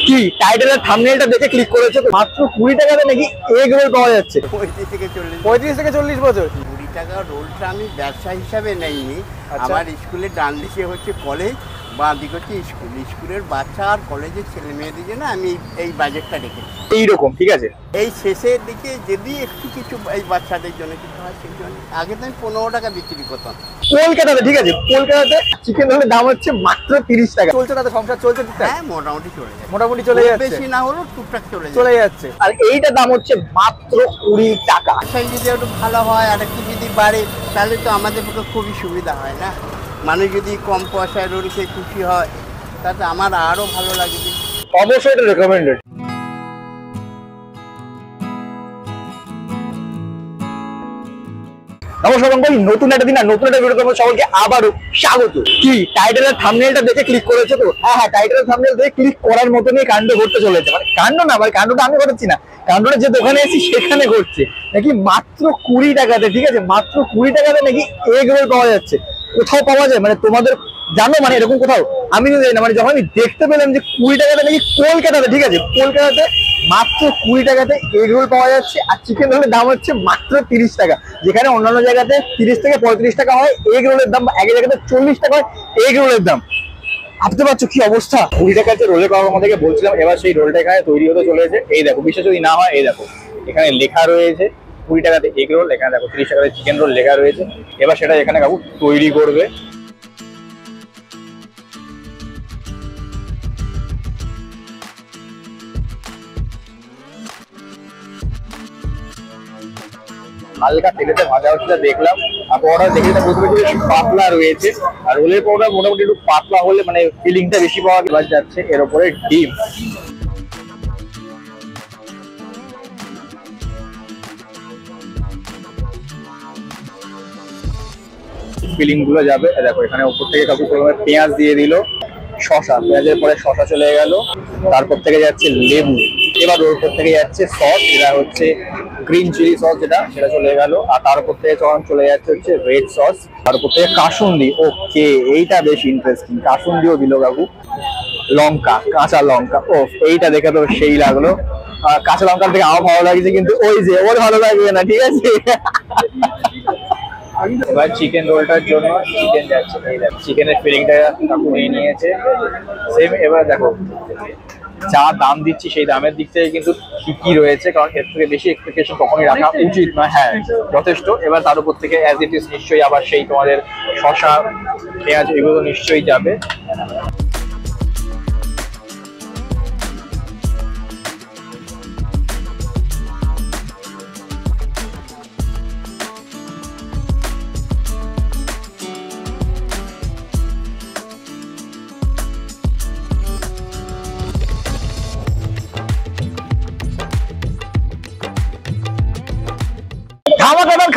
কি টাইটেলের থাম্বনেলটা দেখে ক্লিক করেছো তো? মাত্র 20 টাকাতে নাকি এগ রোল পাওয়া যাচ্ছে। 35 থেকে 40 বছর। 20 টাকা রোলটা আমি ব্যবসা হিসাবে নেইনি। আমার স্কুলের ডান দিকে হচ্ছে কলেজ, বাঁ দিকে হচ্ছে স্কুল। স্কুলের বাচ্চা আর কলেজের ছেলে মেয়েদের জন্য আমি এই বাজেটটা রেখেছি এইরকম, ঠিক আছে। এই শেষের দিকে যদি একটু কিছু এই বাচ্চাদের জন্য কিছু হয় সেই জন্য আগে তো আমি 15 টাকা বিক্রি করতাম। কলকাতাতে, ঠিক আছে, কলকাতাতে চিকেন রোলের দাম হচ্ছে মাত্র 30 টাকা। চলছে তাতে সংসার চলছে ঠিকঠাক? হ্যাঁ, মোটামুটি চলে যায়, মোটামুটি চলে যাচ্ছে, বেশি না হলেও টুকটাক চলে যাচ্ছে। আর এইটার দাম হচ্ছে মাত্র 20 টাকা। সেই যদি একটু ভালো হয় আর একটু যদি বাড়ে তাহলে তো আমাদের পক্ষে খুবই সুবিধা হয় না। মানুষ যদি কম পয়সায় রোল খেয়ে খুশি হয় তাতে আমার আরও ভালো লাগবে। অবশ্যই এটা রেকমেন্ডেড। নমস্কার বন্ধু, নতুন একটা দিন আর নতুন একটা ভিডিও তোমাদের সকলকে আবারও স্বাগত। কি টাইটেলের থাম্বনেলটা দেখে ক্লিক করেছো তো? হ্যাঁ, টাইটেলের থাম্বনেল দেখে ক্লিক করার মতনই কাণ্ড ঘটতে চলেছে। মানে কাণ্ড না ভাই, কাণ্ডটা আমি ঘটাচ্ছি না, কাণ্ডটা যে দোকানে এসেছি সেখানে ঘটছে। নাকি মাত্র 20 টাকাতে, ঠিক আছে, মাত্র 20 টাকাতে নাকি এগ রোল পাওয়া যাচ্ছে। কোথাও পাওয়া যায় মানে তোমাদের জানো মানে এরকম কোথাও? আমি তো জানি না। মানে যখন আমি দেখতে পেলাম যে 20 টাকাতে নাকি কলকাতাতে, ঠিক আছে, কলকাতাতে মাত্র 20 টাকাতে এগ রোল পাওয়া যাচ্ছে। আর চিকেন রোলের দাম হচ্ছে মাত্র 30 টাকা। যেখানে অন্যান্য জায়গাতে 30 থেকে 35 টাকা হয় এগ রোলের দাম, এক জায়গাতে 40 টাকা হয় এগ রোলের দাম। ভাবতে পারছো কি অবস্থা? 20 টাকার যে রোলের কথা আমাদেরকে বলছিলাম, এবার সেই রোলটা এখানে তৈরি হতে চলেছে। এই দেখো, বিশ্বাস যদি না হয় এই দেখো, এখানে লেখা রয়েছে 20 টাকাতে এগ রোল, এখানে দেখো 30 টাকাতে চিকেন রোল লেখা রয়েছে। এবার সেটা এখানে কাকু তৈরি করবে। হালকা তেলেতে ভাজা হচ্ছে দেখলাম, আর পরোটা দেখে বুঝতে পারছি বেশি পাতলা রয়েছে। আর রোলের পরোটা মোটামুটি একটু পাতলা হলে মানে ফিলিংটা বেশি পাওয়া যাচ্ছে। এর উপরে ডিম, ফিলিং গুলো যাবে। দেখো এখানে উপর থেকে কাকু পেঁয়াজ দিয়ে দিল, শশা, পেঁয়াজের পরে শশা চলে গেল, তারপর থেকে যাচ্ছে লেবু, এবার ওর উপর থেকে যাচ্ছে সস, যেটা হচ্ছে গ্রিন চিলি সস, সেটা চলে গেল। আর তার উপর থেকে চলে যাচ্ছে হচ্ছে রেড সস, তার উপর থেকে কাসুন্দি। ওকে, এইটা বেশ ইন্টারেস্টিং, কাসুন্দিও দিল কাকু। লঙ্কা, কাঁচা লঙ্কা, ও এইটা দেখে তো সেই লাগলো। কাঁচা লঙ্কার থেকে আমার ভালো লাগছে, কিন্তু ওই যে ওর ভালো লাগবে না, ঠিক আছে। এবার চিকেন রোলটার জন্য চিকেন যাচ্ছে, চিকেনের ফিলিংটা কাকু নিয়ে নিয়েছে সেম। এবার দেখো যা দাম দিচ্ছি সেই দামের দিক থেকে কিন্তু ঠিকই রয়েছে, কারণ এর থেকে বেশি এক্সপেকটেশন কখনোই রাখা উচিত নয়। হ্যাঁ, যথেষ্ট। এবার তার উপর থেকে অ্যাজ ইট ইজ নিশ্চয়ই আবার সেই তোমাদের শশা, পেঁয়াজ এগুলো নিশ্চয়ই যাবে।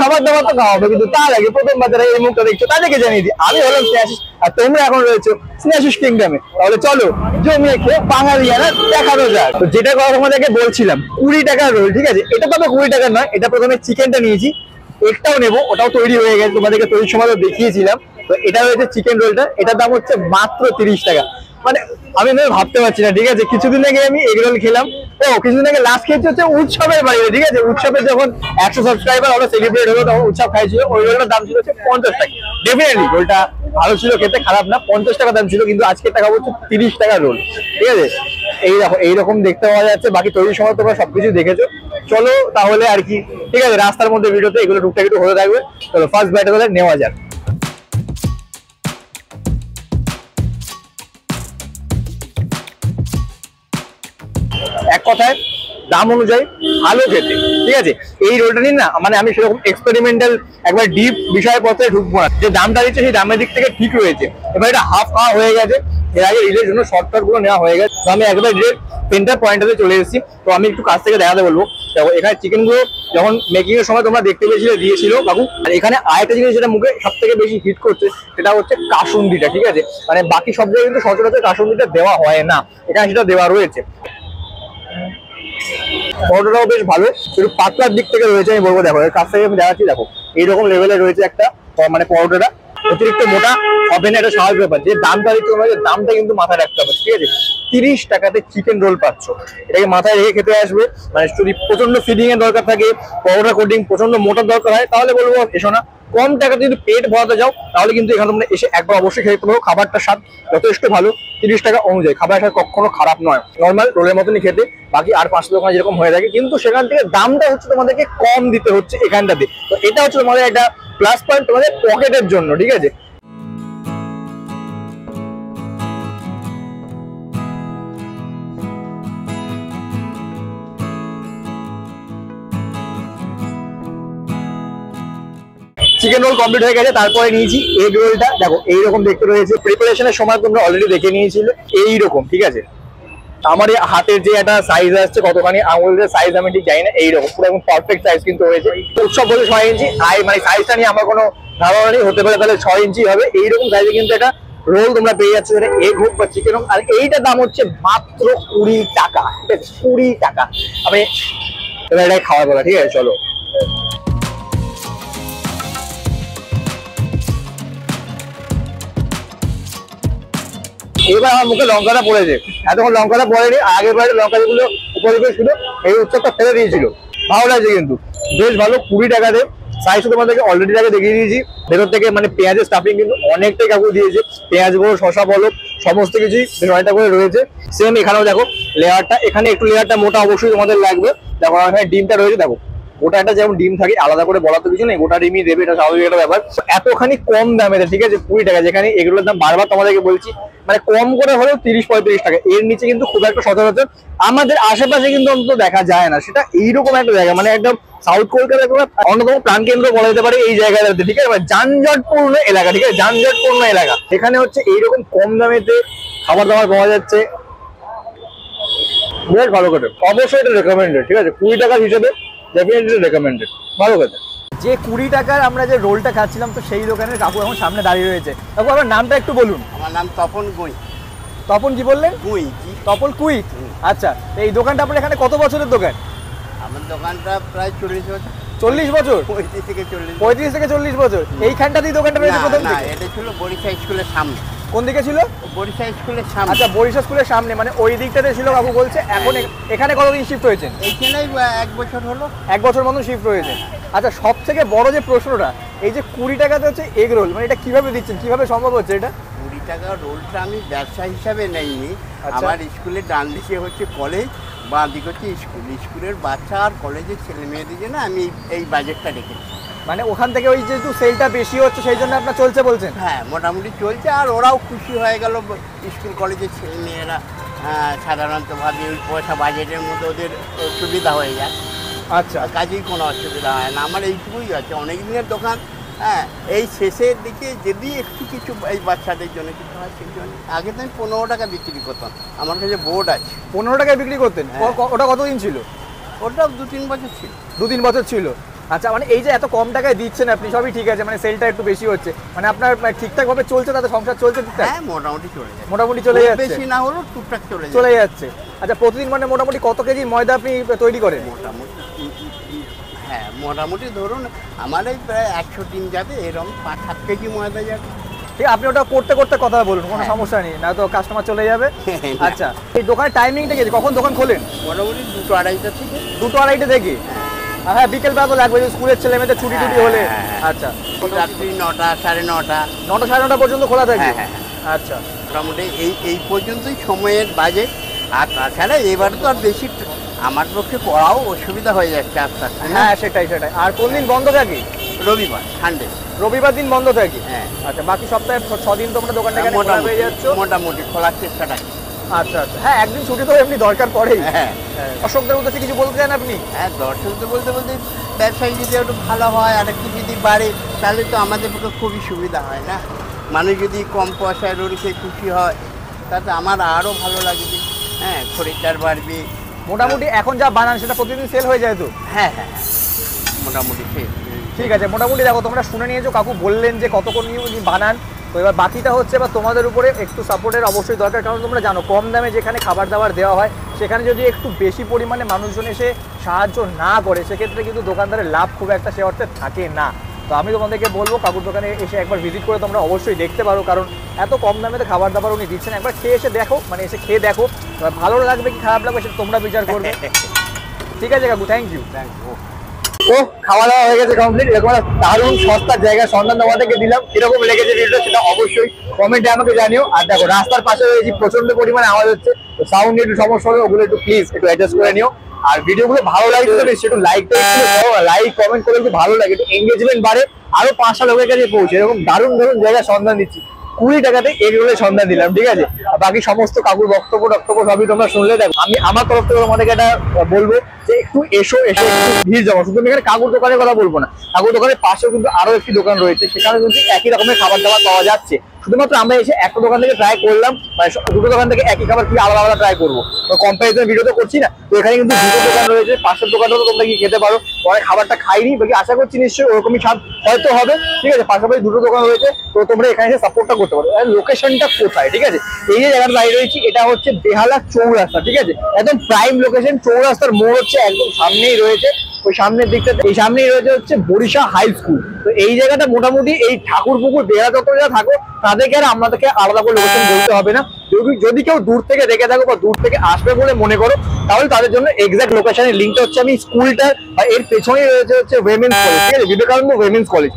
খাবার দাবার তো খাওয়াবে, কিন্তু তার আগে প্রথমবার যারা এই মুখটা দেখছো তাদেরকে জানিয়ে দিই, আমি হলাম স্নেহাশিস আর তোমরা এখন রয়েছো স্নেহাশিস কিংডমে। তাহলে চলো জমিয়ে খেয়ে বাঙালিয়ানা দেখানো যাক। তো যেটা কথা তোমাদেরকে বলছিলাম, 20 টাকার রোল, ঠিক আছে। এটা তবে 20 টাকার নয়, এটা প্রথমে চিকেনটা নিয়েছি, একটাও নেবো, ওটাও তৈরি হয়ে গেছে, তোমাদেরকে তৈরির সময় দেখিয়েছিলাম। তো এটা রয়েছে চিকেন রোলটা, এটার দাম হচ্ছে মাত্র 30 টাকা। মানে আমি ভাবতে পারছি না, ঠিক আছে। কিছুদিন আগে আমি এগ রোল খেলাম, কিছুদিন আগে লাস্ট খেয়েছি হচ্ছে উৎসবের বাইরে, ঠিক আছে। উৎসবে যখন 100 সাবস্ক্রাইবার আমরা সেলিব্রেট হলো তখন উৎসব খাইছিল, ওই রোলটার দাম ছিল হচ্ছে 50 টাকা। ডেফিনেটলি রোলটা ভালো ছিল, খেতে খারাপ না, 50 টাকা দাম ছিল। কিন্তু আজকে টাকা হচ্ছে 30 টাকা রোল, ঠিক আছে। এই দেখো এইরকম দেখতে পাওয়া যাচ্ছে। বাকি তৈরির সময় তোমরা সবকিছু দেখেছো। চলো তাহলে আর কি, ঠিক আছে, রাস্তার মধ্যে ভিডিওতে এগুলো টুকটাক একটু হতে থাকবে। চলো ফার্স্ট বাইট তাহলে নেওয়া যাক। এক কথায় দাম অনুযায়ী ভালো খেতে, ঠিক আছে। এই রোলটা নিন না, মানে আমি সেরকম এক্সপেরিমেন্টাল একবার ডিপ বিষয়পত্রে ঢুকবো না। যে দামটা দিচ্ছে সেই দামের দিক থেকে ঠিক রয়েছে। এবার এটা হাফ খাওয়া হয়ে গেছে, এর আগে রিলের জন্য শর্টকাট গুলো নেওয়া হয়ে গেছে। তো আমি একবার ডিরেক্ট সেন্টার পয়েন্টে চলে এসেছি। তো আমি একটু কাছ থেকে দেখাতে বলবো। দেখো এখানে চিকেন গুলো যখন মেকিং এর সময় তোমরা দেখতে পেয়েছিলে দিয়েছিল কাকু। আর এখানে আরেকটা জিনিস যেটা মুখে সব থেকে বেশি হিট করছে সেটা হচ্ছে কাসুন্দিটা, ঠিক আছে। মানে বাকি সব জায়গায় কিন্তু সচরাচর কাসুন্দিটা দেওয়া হয় না, এখানে সেটা দেওয়া রয়েছে। পরোটাটাও বেশ ভালো, একটু পাতলার দিক থেকে রয়েছে আমি বলবো। দেখো এর কাছ থেকে আমি দেখাচ্ছি, দেখো এইরকম লেভেলে রয়েছে একটা মানে পরোটাটা। অতিরিক্ত মোটা হবে না, এটা স্বাভাবিক ব্যাপার। যে দামটা দিচ্ছ তোমাকে, দামটা কিন্তু মাথায় রাখতে হবে, ঠিক আছে? 30 টাকাতে চিকেন রোল পাচ্ছ, এটাকে মাথায় রেখে খেতে আসবে। মানে যদি প্রচন্ড ফিডিং এর দরকার থাকে, পাউডার কোটিং প্রচন্ড মোটার দরকার হয়, তাহলে বলবো এসো না। কম টাকাতে যদি পেট ভরাতে যাও তাহলে কিন্তু এখানে তোমরা এসে একবার অবশ্যই খেতে পারো। খাবারটা স্বাদ যথেষ্ট ভালো, 30 টাকা অনুযায়ী খাবারের স্বাদ কখনো খারাপ নয়, নর্মাল রোলের মতনই খেতে। বাকি আর 5 দোকান যেরকম হয়ে থাকে, কিন্তু সেখান থেকে দামটা হচ্ছে তোমাদেরকে কম দিতে হচ্ছে এখানটাতে। তো এটা হচ্ছে তোমাদের একটা প্লাস পয়েন্ট তোমাদের পকেটের জন্য, ঠিক আছে? চিকেন রোল কমপ্লিট হয়ে গেছে, তারপরে নিয়েছি এগ রোলটা। দেখো এইরকম দেখতে রয়েছে, প্রিপারেশনের সময় তোমরা অলরেডি দেখে নিয়েছিলে এইরকম, ঠিক আছে? আমার এই হাতের যে একটা সাইজ আসছে, কতখানি আঙুলের সাইজ আমি ঠিক জানি না, এইরকম পুরো একদম পারফেক্ট সাইজ কিন্তু হয়েছে। উৎসব বলে 6 ইঞ্চি, মানে সাইজটা নিয়ে আমার কোনো ধারণা নেই, হতে পারে তাহলে 6 ইঞ্চি হবে। এইরকম সাইজে কিন্তু একটা রোল তোমরা পেয়ে যাচ্ছ, যেটা এগ হোক বা চিকেন হোক। আর এইটার দাম হচ্ছে মাত্র 20 টাকা, ঠিক আছে? 20 টাকা। আমি এবার এটাই খাওয়া বলা, ঠিক আছে? চলো। এবার আমার মুখে লঙ্কাটা পড়েছে, এতক্ষণ লঙ্কাটা পড়েনি, আগের বারে লঙ্কা যেগুলো উপরে ছিল এই উৎসবটা ফেলে দিয়েছিল। ভালো লাগছে কিন্তু, বেশ ভালো। 20 টাকাতে সাইজটা তোমাদেরকে অলরেডি আগে দেখিয়ে দিয়েছি। ভেতর থেকে মানে পেঁয়াজের স্টাফিং কিন্তু অনেকটাই কাকু দিয়েছে, পেঁয়াজ বলো শসা বলো সমস্ত কিছুই অনেকটা করে রয়েছে। সেম এখানেও দেখো লেয়ারটা, এখানে একটু লেয়ারটা মোটা অবশ্যই তোমাদের লাগবে। দেখো এখানে ডিমটা রয়েছে, দেখো গোটা একটা যেমন ডিম থাকে, আলাদা করে বলা তো কিছু নেই, গোটা ডিমই দেবে, এটা স্বাভাবিক একটা ব্যাপার। এতখানি কম দামে, ঠিক আছে? 20 টাকা, যেখানে এগুলোর দাম বারবার তোমাদেরকে বলছি, মানে কম করে হলেও 30-35 টাকা, এর নিচে কিন্তু খুব একটা সচরাচর আমাদের আশেপাশে কিন্তু অন্তত দেখা যায় না। সেটা এইরকম একটা জায়গা, মানে একদম সাউথ কলকাতার একটা অন্যতম প্রাণকেন্দ্র বলা যেতে পারে এই জায়গাটাতে, ঠিক আছে? যানজটপূর্ণ এলাকা, ঠিক আছে? যানজটপূর্ণ এলাকা, এখানে হচ্ছে এইরকম কম দামেতে খাবার দাবার পাওয়া যাচ্ছে, বেশ ভালো করে। অবশ্যই এটা রেকমেন্ডেড, ঠিক আছে? 20 টাকার হিসেবে ডেফিনেটলি রেকমেন্ডেড, ভালো কথা। যে 20 টাকার আমরা যে রোলটা খাচ্ছিলাম, তো সেই দোকানের কাকু এখন সামনে দাঁড়িয়ে রয়েছে। কাকু আমার নামটা একটু বলুন। আমার নাম তপন গুই। তপন কি বললেন? গুই। তপন কুইক। আচ্ছা, এই দোকানটা আপনার এখানে কত বছরের দোকান? আমার দোকানটা প্রায় 40 বছর। 40 বছর? 35 থেকে 40। 35 থেকে 40 বছর। এইখানটাতেই দোকানটা রয়েছে প্রথম না, থেকে? এটা ছিল বরিশা স্কুলের সামনে। কোন দিকে ছিল? বরিশা স্কুলের সামনে। আচ্ছা, বরিশা স্কুলের সামনে, মানে ওই দিকটাতে ছিল কাকু বলছে। এখন এখানে কতদিন শিফট হয়েছেন? এইখানেই 1 বছর হলো। 1 বছর মতন শিফট হয়েছে। আচ্ছা, সব থেকে বড় যে প্রশ্নটা, এই যে 20 টাকাতে হচ্ছে এগ রোল, মানে এটা কিভাবে দিচ্ছেন, কিভাবে সম্ভব হচ্ছে এটা? 20 টাকা রোলটা আমি ব্যবসা হিসাবে নেইনি। আচ্ছা। আমার স্কুলের ডান দিকে হচ্ছে কলেজ, বাঁ দিকে হচ্ছে স্কুল। স্কুলের বাচ্চা আর কলেজের ছেলে মেয়েদের জন্য আমি এই বাজেটটা রেখেছি। মানে ওখান থেকে ওই যেহেতু সেলটা বেশি হচ্ছে, সেই জন্য আপনার চলছে বলছেন? হ্যাঁ, মোটামুটি চলছে। আর ওরাও খুশি হয়ে গেল, স্কুল কলেজের ছেলে মেয়েরা সাধারণতভাবে ওই পয়সা বাজেটের মধ্যে ওদের সুবিধা হয়ে যায়। আচ্ছা, কাজেই কোনো অসুবিধা হয় না। আমার এইটুকুই আছে, অনেক দিনের দোকান। হ্যাঁ, এই শেষের দিকে যদি একটু কিছু এই বাচ্চাদের জন্য কিছু হয় সেই জন্য। আগে তো আমি 15 টাকা বিক্রি করতাম, আমার কাছে বোর্ড আছে। 15 টাকায় বিক্রি করতেন? হ্যাঁ। ওটা কতদিন ছিল? ওটাও 2-3 বছর ছিল। 2-3 বছর ছিল। আচ্ছা, মানে এই যে এত কম টাকায় দিচ্ছেন আপনি, সবই ঠিক আছে, মানে সেলটা একটু বেশি হচ্ছে, মানে আপনার ঠিকঠাক ভাবে চলছে, তাতে সংসার চলছে ঠিকঠাক? হ্যাঁ, মোটামুটি চলে যায়। মোটামুটি চলে খুব যাচ্ছে? বেশি না হলেও টুকটাক চলে যায়। চলে যাচ্ছে। আচ্ছা, প্রতিদিন মানে মোটামুটি কত কেজি ময়দা আপনি তৈরি করেন? মোটামুটি হ্যাঁ, মোটামুটি ধরুন আমার এই প্রায় 100 দিন যাবে, এরকম 5-7 কেজি ময়দা যাবে। ঠিক, আপনি ওটা করতে করতে কথা বলুন, কোনো হ্যাঁ। সমস্যা নেই, না তো কাস্টমার চলে যাবে। না। আচ্ছা, এই দোকানের টাইমিংটা কি, কখন দোকান খোলেন? মোটামুটি 2-2:30 থেকে। 2-2:30 থেকে? আর হ্যাঁ, বিকেল বেলা তো লাগবে, স্কুলের ছেলে মেয়েদের ছুটি টুটি হলে। আচ্ছা, রাত্রি 9টা 9:30। 9টা 9:30 পর্যন্ত খোলা থাকে? হ্যাঁ, হ্যাঁ। আচ্ছা, মোটামুটি এই পর্যন্তই সময়ের বাজেট। আর তাছাড়া এবার তো আর বেশি আমার পক্ষে করাও অসুবিধা হয়ে যাচ্ছে আস্তে আস্তে। হ্যাঁ, সেটাই। আর কোন দিন বন্ধ থাকে? রবিবার, সানডে। রবিবার দিন বন্ধ থাকে? হ্যাঁ। আচ্ছা, বাকি সপ্তাহে 6 দিন তোমরা দোকানটা এখানে খোলা পেয়ে যাচ্ছ? মোটামুটি খোলার চেষ্টাটা। আচ্ছা, হ্যাঁ, একদিন ছুটি তো এমনি দরকার পড়েই। হ্যাঁ, দর্শকদের উদ্দেশ্যে কিছু বলতে চান আপনি? হ্যাঁ, দর্শকদের বলতে ব্যবসায়ী যদি একটু ভালো হয় আর একটু যদি বাড়ে, তাহলে তো আমাদের পক্ষে খুবই সুবিধা হয় না। মানুষ যদি কম পয়সায় রোল খেয়ে খুশি হয়, তাতে আমার আরও ভালো লাগবে। হ্যাঁ, খরিদ্দার বাড়বে। মোটামুটি এখন যা বানান সেটা প্রতিদিন সেল হয়ে যায় তো? হ্যাঁ, মোটামুটি ঠিক আছে। মোটামুটি দেখো, তোমরা শুনে নিয়েছো, কাকু বললেন যে কত কোন বানান। তো এবার বাকিটা হচ্ছে বা তোমাদের উপরে একটু সাপোর্টের অবশ্যই দরকার, কারণ তোমরা জানো কম দামে যেখানে খাবার দাবার দেওয়া হয়, সেখানে যদি একটু বেশি পরিমাণে মানুষজন এসে সাহায্য না করে, সেক্ষেত্রে কিন্তু দোকানদারের লাভ খুব একটা সে অর্থে থাকে না। তো তো আমি তোমাদেরকে বলবো কাকুর দোকানে এসে একবার ভিজিট করে তোমরা অবশ্যই দেখতে পারো, কারণ এত কম দামে তো খাবার দাবার উনি দিচ্ছেন। একবার খেয়ে এসে দেখো, মানে এসে খেয়ে দেখো, এবার ভালো লাগবে কি খারাপ লাগবে সেটা তোমরা বিচার করবে। ঠিক আছে কাকু, থ্যাংক ইউ। ও খাওয়া দাওয়া হয়ে গেছে কমপ্লিট। এরকম একটা দারুণ সস্তার জায়গায় সন্ধান তোমাদেরকে দিলাম, কিরকম লেগেছে ভিডিওটা সেটা অবশ্যই কমেন্টে আমাকে জানিও। আর দেখো রাস্তার পাশে রয়েছি, প্রচন্ড পরিমাণে আওয়াজ হচ্ছে, তো সাউন্ড একটু সমস্যা হবে, ওগুলো একটু প্লিজ একটু অ্যাডজাস্ট করে নিও। আর ভিডিওগুলো ভালো লাগছে তো একটু লাইক কমেন্ট করে একটু ভালো লাগে, একটু এঙ্গেজমেন্ট বাড়ে, আরো 5টা লোকের কাছে পৌঁছে। এরকম দারুণ দারুণ জায়গায় সন্ধান দিচ্ছি, 20 টাকাতে এগুলো সন্ধান দিলাম, ঠিক আছে। আর বাকি সমস্ত কাকুর বক্তব্য সবই তোমরা শুনলে। দেখো আমি আমার তরফ থেকে তোমাদেরকে এটা বলবো যে একটু এসো একটু ভিড় জমা। শুধু আমি এখানে কাকুর দোকানের কথা বলবো না, কাকুর দোকানের পাশেও কিন্তু আরো একটি দোকান রয়েছে, সেখানে কিন্তু একই রকমের খাবার দাবার পাওয়া যাচ্ছে। শুধুমাত্র আমরা এসে একটা দোকান থেকে ট্রাই করলাম, মানে দুটো দোকান থেকে একই খাবার কি আলাদা আলাদা ট্রাই করবো, তো কম্পারিজন ভিডিও তো করছি না। তো এখানে কিন্তু দুটো দোকান রয়েছে, পাশের দোকানটাও তোমরা কি খেতে পারো। অনেক খাবারটা খাইনি, বাকি আশা করছি নিশ্চয়ই ওরকমই স্বাদ হয়তো হবে, ঠিক আছে। পাশাপাশি দুটো দোকান রয়েছে, তো তোমরা এখানে এসে সাপোর্টটা করতে পারো। লোকেশনটা কোথায়, ঠিক আছে, এই যে জায়গাটা দাঁড়িয়ে রয়েছি এটা হচ্ছে বেহালা চৌরাস্তা, ঠিক আছে, একদম প্রাইম লোকেশন। চৌরাস্তার মোড় হচ্ছে একদম সামনেই রয়েছে, ওই সামনের দিকটা এই সামনেই রয়েছে হচ্ছে বরিশা হাই স্কুল। তো এই জায়গাটা মোটামুটি এই ঠাকুরপুকুর বেড়া যত যারা থাকো তাদেরকে আর আমাদেরকে আলাদা করে লোকেশন বলতে হবে না। যদি কেউ দূর থেকে দেখে থাকো বা দূর থেকে আসবে বলে মনে করো, তাহলে তাদের জন্য এক্সাক্ট লোকেশনের লিঙ্কটা হচ্ছে আমি স্কুলটার বা এর পেছনেই রয়েছে হচ্ছে উইমেন্স কলেজ, ঠিক আছে, Vivekananda women's college.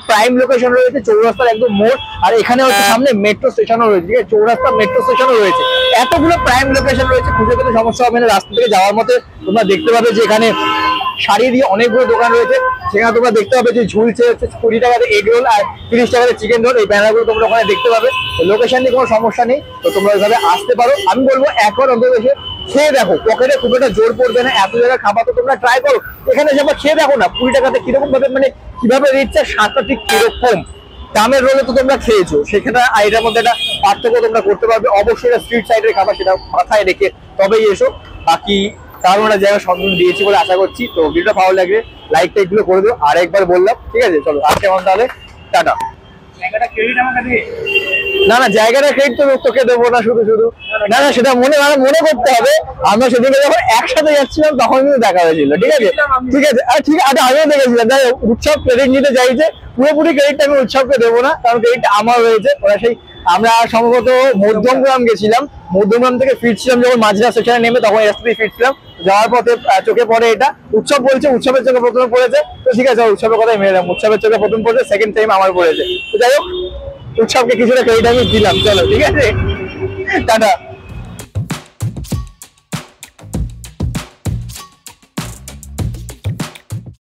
Prime location রয়েছে চৌরাস্তার একদম মোড়, আর এখানে হচ্ছে সামনে মেট্রো স্টেশনও রয়েছে, ঠিক আছে, চৌরাস্তা মেট্রো স্টেশনও রয়েছে। এতগুলো প্রাইম লোকেশন রয়েছে, খুঁজে পেতে সমস্যা হবে না। রাস্তা থেকে যাওয়ার মধ্যে তোমরা দেখতে পাবে যে এখানে সারি দিয়ে অনেকগুলো দোকান রয়েছে, সেখানে তোমরা দেখতে পাবে যে ঝুলছে হচ্ছে 20 টাকাতে এগ রোল আর 30 টাকাতে চিকেন রোল। এই ব্যানারগুলো তোমরা ওখানে দেখতে পাবে। লোকেশন নিয়ে কোনো সমস্যা নেই, তো তোমরা ওইভাবে আসতে পারো। আমি বলবো একবার অন্তত এসে খেয়ে দেখো, পকেটে খুব একটা জোর পড়বে না, এত জায়গায় খাবার তো তোমরা ট্রাই করো। এখানে এসে খেয়ে দেখো না 20 টাকাতে কিরকম ভাবে, মানে কিভাবে দিচ্ছে, স্বাদটা ঠিক কিরকম। দামের রোলে তো তোমরা খেয়েছো, সেখানে এটার মধ্যে একটা পার্থক্য তোমরা করতে পারবে। অবশ্যই স্ট্রিট সাইডের খাবার, সেটা মাথায় রেখে তবেই এসো। বাকি কারণ একটা জায়গায় সন্ধান দিয়েছি বলে আশা করছি। তো ভিডিওটা ভালো লাগলে লাইকটা একটু করে দিও, আর একবার বললাম, ঠিক আছে। চলো আজকে আমার তাহলে টাটা। না না, জায়গাটা ক্রেডিট তো তোকে দেবো না শুধু শুধু, না না, সেটা মনে করতে হবে। আমরা সেদিকে যখন একসাথে যাচ্ছিলাম তখন কিন্তু দেখা হয়েছিল, ঠিক আছে, ঠিক আছে। আর ঠিক আছে, আমিও দেখেছিলাম। তাই উৎসব ক্রেডিট নিতে চাইছে, পুরোপুরি ক্রেডিটটা আমি উৎসবকে দেবো না, কারণ ক্রেডিটটা আমার রয়েছে। ওরা সেই আমরা সম্ভবত মধ্যমগ্রাম গেছিলাম, মধ্যমগ্রাম থেকে ফিরছিলাম, যখন মাঝরা স্টেশনে নেমে তখন রাস্তা দিয়ে ফিরছিলাম, যাওয়ার পথে চোখে পড়ে এটা। উৎসব বলছে, উৎসবের চোখে প্রথমে পড়েছে, তো ঠিক আছে উৎসবের কথাই মেলাম। উৎসবের চোখে প্রথম পড়েছে, সেকেন্ড টাইম আমার পড়েছে। তো যাই হোক, উৎসবকে কিছুটা ক্রেডিট আমি দিলাম। চলো ঠিক আছে, টাটা।